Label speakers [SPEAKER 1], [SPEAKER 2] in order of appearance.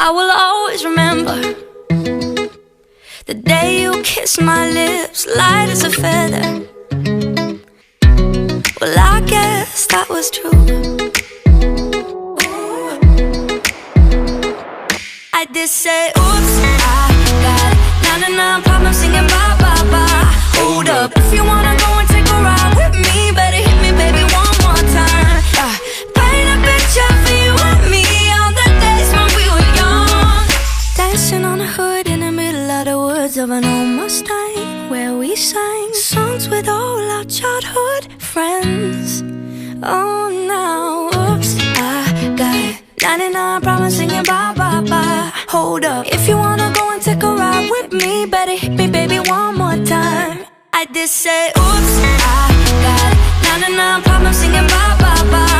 [SPEAKER 1] I will always remember the day you kissed my lips, light as a feather. Well, I guess that was true. I did say, oops, I got 99 problems singing bye, bye, bye. Hold up, if you wanna go and take a ride with me, better hit me, baby, one more time. Paint a picture for you and me, all the days when we were young. Dancing on a hood in the middle of the woods of an old Mustang, where we sang songs with all our childhood friends. Oh, now, oops, I got 99 problems singing bye, bye, bye. Hold up, if you wanna go and take a ride with me, better hit me, baby, one more time. I did say, oops, I got 99 problems singing bye, bye, bye.